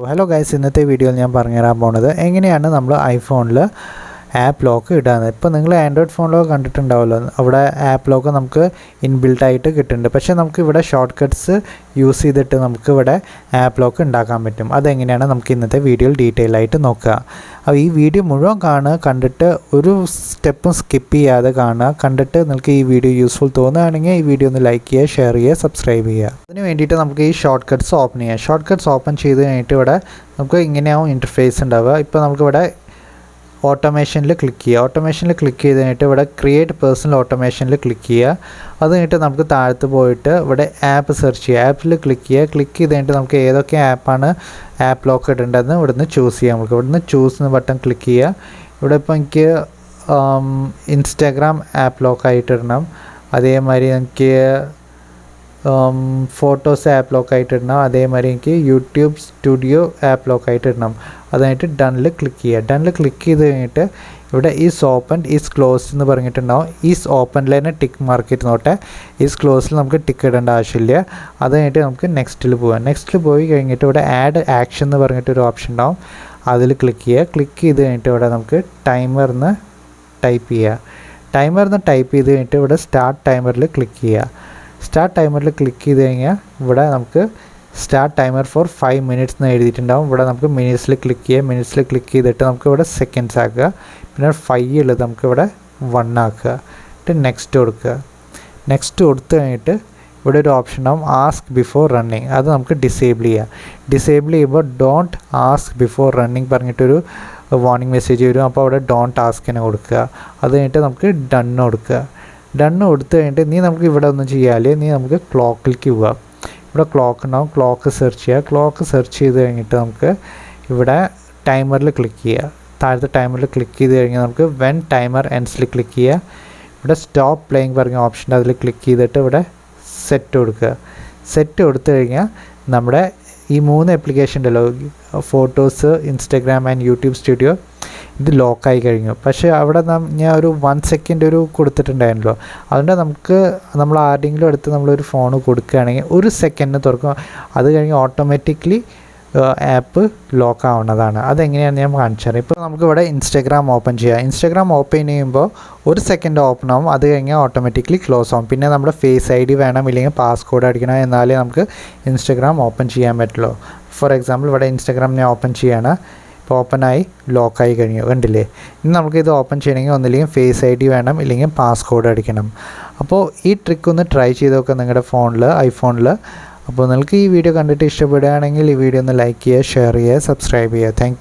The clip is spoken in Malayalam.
ഹലോ ഗൈസ്, ഇന്നത്തെ വീഡിയോയിൽ ഞാൻ പറഞ്ഞുതരാൻ പോകുന്നത് എങ്ങനെയാണ് നമ്മൾ ഐഫോണിൽ ആപ്പ് ലോക്ക് ഇടാന്ന്. ഇപ്പോൾ നിങ്ങൾ ആൻഡ്രോയിഡ് ഫോണിലൊക്കെ കണ്ടിട്ടുണ്ടാവുമല്ലോ, അവിടെ ആപ്പ് ലോക്ക് നമുക്ക് ഇൻബിൽട്ടായിട്ട് കിട്ടുന്നുണ്ട്. പക്ഷേ നമുക്ക് ഇവിടെ ഷോർട്ട് കട്ട്സ് യൂസ് ചെയ്തിട്ട് നമുക്ക് ഇവിടെ ആപ്പ് ലോക്ക് ഉണ്ടാക്കാൻ പറ്റും. അതെങ്ങനെയാണ് നമുക്ക് ഇന്നത്തെ വീഡിയോയിൽ ഡീറ്റെയിൽ ആയിട്ട് നോക്കുക. അപ്പോൾ ഈ വീഡിയോ മുഴുവൻ കാണുക, കണ്ടിട്ട് ഒരു സ്റ്റെപ്പും സ്കിപ്പ് ചെയ്യാതെ കാണുക. കണ്ടിട്ട് നിങ്ങൾക്ക് ഈ വീഡിയോ യൂസ്ഫുൾ തോന്നുകയാണെങ്കിൽ ഈ വീഡിയോ ഒന്ന് ലൈക്ക് ചെയ്യുക, ഷെയർ ചെയ്യുക, സബ്സ്ക്രൈബ് ചെയ്യുക. അതിന് വേണ്ടിയിട്ട് നമുക്ക് ഈ ഷോർട്ട് കട്ട്സ് ഓപ്പൺ ചെയ്യാം. ഷോർട്ട് കട്ട്സ് ഓപ്പൺ ചെയ്ത് കഴിഞ്ഞിട്ട് ഇവിടെ നമുക്ക് ഇങ്ങനെയാവും ഇൻ്റർഫേസ് ഉണ്ടാവുക. ഇപ്പോൾ നമുക്കിവിടെ ഓട്ടോമേഷനിൽ ക്ലിക്ക് ചെയ്യുക. ഓട്ടോമേഷനിൽ ക്ലിക്ക് ചെയ്ത് കഴിഞ്ഞിട്ട് ഇവിടെ ക്രിയേറ്റ് പേഴ്സണൽ ഓട്ടോമേഷനിൽ ക്ലിക്ക് ചെയ്യുക. അത് കഴിഞ്ഞിട്ട് നമുക്ക് താഴത്ത് പോയിട്ട് ഇവിടെ ആപ്പ് സെർച്ച് ചെയ്യുക. ആപ്പിൽ ക്ലിക്ക് ചെയ്യുക. ക്ലിക്ക് ചെയ്ത് കഴിഞ്ഞിട്ട് നമുക്ക് ഏതൊക്കെ ആപ്പാണ് ആപ്പ് ലോക്ക് ഇടേണ്ടതെന്ന് ഇവിടുന്ന് ചൂസ് ചെയ്യാം. നമുക്ക് ഇവിടുന്ന് ചൂസ് എന്ന ബട്ടൺ ക്ലിക്ക് ചെയ്യുക. ഇവിടെ ഇപ്പോൾ എനിക്ക് ഇൻസ്റ്റാഗ്രാം ആപ്പ് ലോക്ക് ആയിട്ട് ഇടണം. അതേമാതിരി എനിക്ക് ഫോട്ടോസ് ആപ്പ് ലോക്ക് ആയിട്ട് ഇടണം. അതേമാതിരി എനിക്ക് യൂട്യൂബ് സ്റ്റുഡിയോ ആപ്പ് ലോക്ക് ആയിട്ട് ഇടണം. അതായിട്ട് ഡണ്ണിൽ ക്ലിക്ക് ചെയ്യുക. ഡണ്ണിൽ ക്ലിക്ക് ചെയ്ത് കഴിഞ്ഞിട്ട് ഇവിടെ ഈസ് ഓപ്പൺ ഈസ് ക്ലോസ്ഡ് എന്ന് പറഞ്ഞിട്ടുണ്ടാവും. ഈസ് ഓപ്പണിൽ തന്നെ ടിക്ക് മാർക്ക് ചെയ്തോട്ടെ. ഈസ് ക്ലോസിൽ നമുക്ക് ടിക്ക് ഇടേണ്ട ആവശ്യമില്ല. അത് കഴിഞ്ഞിട്ട് നമുക്ക് നെക്സ്റ്റിൽ പോകാം. നെക്സ്റ്റിൽ പോയി കഴിഞ്ഞിട്ട് ഇവിടെ ആഡ് ആക്ഷൻ എന്ന് പറഞ്ഞിട്ടൊരു ഓപ്ഷൻ ഉണ്ടാവും. അതിൽ ക്ലിക്ക് ചെയ്യുക. ക്ലിക്ക് ചെയ്ത് കഴിഞ്ഞിട്ട് ഇവിടെ നമുക്ക് ടൈമർന്ന് ടൈപ്പ് ചെയ്യുക. ടൈമർന്ന് ടൈപ്പ് ചെയ്ത് കഴിഞ്ഞിട്ട് ഇവിടെ സ്റ്റാർട്ട് ടൈമറിൽ ക്ലിക്ക് ചെയ്യുക. സ്റ്റാർട്ട് ടൈമറിൽ ക്ലിക്ക് ചെയ്ത് കഴിഞ്ഞാൽ ഇവിടെ നമുക്ക് സ്റ്റാർട്ട് ടൈമർ ഫോർ 5 minutes എന്ന് എഴുതിയിട്ടുണ്ടാവും. ഇവിടെ നമുക്ക് മിനിറ്റ്സിൽ ക്ലിക്ക് ചെയ്യുക. മിനിറ്റ്സിൽ ക്ലിക്ക് ചെയ്തിട്ട് നമുക്ക് ഇവിടെ സെക്കൻഡ്സ് ആക്കുക. പിന്നെ 5 ഉള്ളത് നമുക്കിവിടെ 1 ആക്കുക. എന്നിട്ട് നെക്സ്റ്റ് കൊടുക്കുക. നെക്സ്റ്റ് കൊടുത്തു കഴിഞ്ഞിട്ട് ഇവിടെ ഒരു ഓപ്ഷൻ ഉണ്ടാവും ആസ്ക് ബിഫോർ റണ്ണിങ്. അത് നമുക്ക് ഡിസേബിൾ ചെയ്യാം. ഡിസേബിൾ ചെയ്യുമ്പോൾ ഡോണ്ട് ആസ്ക് ബിഫോർ റണ്ണിങ് പറഞ്ഞിട്ടൊരു വാർണിംഗ് മെസ്സേജ് വരും. അപ്പോൾ അവിടെ ഡോണ്ട് ആസ്കിനെ കൊടുക്കുക. അത് കഴിഞ്ഞിട്ട് നമുക്ക് ഡണ്ണ് കൊടുക്കുക. ഡണ്ണ് കൊടുത്തു കഴിഞ്ഞിട്ട് നമുക്ക് ഇവിടെ ഒന്നും ചെയ്യാല്ലേ, നമുക്ക് ക്ലോക്കിലേക്ക് പോവാം. ഇവിടെ ക്ലോക്ക് ഉണ്ടാവും. ക്ലോക്ക് സെർച്ച് ചെയ്യുക. ക്ലോക്ക് സെർച്ച് ചെയ്ത് കഴിഞ്ഞിട്ട് നമുക്ക് ഇവിടെ ടൈമറിൽ ക്ലിക്ക് ചെയ്യുക. താഴത്തെ ടൈമറിൽ ക്ലിക്ക് ചെയ്ത് കഴിഞ്ഞാൽ നമുക്ക് വെൻ ടൈമർ എൻഡ്സിൽ ക്ലിക്ക് ചെയ്യുക. ഇവിടെ സ്റ്റോപ്പ് പ്ലേയിങ് പറഞ്ഞ ഓപ്ഷൻ അതിൽ ക്ലിക്ക് ചെയ്തിട്ട് ഇവിടെ സെറ്റ് കൊടുക്കുക. സെറ്റ് കൊടുത്തു കഴിഞ്ഞാൽ നമ്മുടെ ഈ 3 ആപ്ലിക്കേഷൻ ഉണ്ടല്ലോ, photos, Instagram and YouTube studio, ഇത് ലോക്കായി കഴിഞ്ഞു. പക്ഷേ അവിടെ ഞാൻ ഒരു 1 second ഒരു കൊടുത്തിട്ടുണ്ടായിരുന്നല്ലോ. അതുകൊണ്ട് നമ്മൾ ആരുടെയെങ്കിലും അടുത്ത് നമ്മളൊരു ഫോൺ കൊടുക്കുകയാണെങ്കിൽ 1 second തുറക്കും. അത് കഴിഞ്ഞ് ഓട്ടോമാറ്റിക്കലി ആപ്പ് ലോക്ക് ആവുന്നതാണ്. അതെങ്ങനെയാണെന്ന് ഞാൻ കാണിച്ചു തരാം. ഇപ്പോൾ നമുക്കിവിടെ ഇൻസ്റ്റാഗ്രാം ഓപ്പൺ ചെയ്യാം. ഇൻസ്റ്റാഗ്രാം ഓപ്പൺ ചെയ്യുമ്പോൾ 1 second ഓപ്പൺ ആവും. അത് കഴിഞ്ഞാൽ ഓട്ടോമാറ്റിക്കലി ക്ലോസ് ആവും. പിന്നെ നമ്മുടെ ഫേസ് ID വേണം, ഇല്ലെങ്കിൽ പാസ്കോഡ് അടിക്കണം. എന്നാലേ നമുക്ക് ഇൻസ്റ്റാഗ്രാം ഓപ്പൺ ചെയ്യാൻ പറ്റുള്ളൂ. ഫോർ എക്സാമ്പിൾ ഇവിടെ ഇൻസ്റ്റാഗ്രാം ഞാൻ ഓപ്പൺ ചെയ്യാണ്. ഇപ്പോൾ ഓപ്പണായി ലോക്കായി കഴിഞ്ഞു, കണ്ടില്ലേ. ഇനി നമുക്കിത് ഓപ്പൺ ചെയ്യണമെങ്കിൽ ഒന്നില്ലെങ്കിൽ ഫേസ് ID വേണം, ഇല്ലെങ്കിൽ പാസ്കോഡ് അടിക്കണം. അപ്പോൾ ഈ ട്രിക്ക് ഒന്ന് ട്രൈ ചെയ്ത് നോക്കുക നിങ്ങളുടെ ഫോണിൽ, ഐഫോണിൽ. അപ്പോൾ നിങ്ങൾക്ക് ഈ വീഡിയോ കണ്ടിട്ട് ഇഷ്ടപ്പെടുകയാണെങ്കിൽ ഈ വീഡിയോ ഒന്ന് ലൈക്ക് ചെയ്യുക, ഷെയർ ചെയ്യുക, സബ്സ്ക്രൈബ് ചെയ്യുക. Thank you.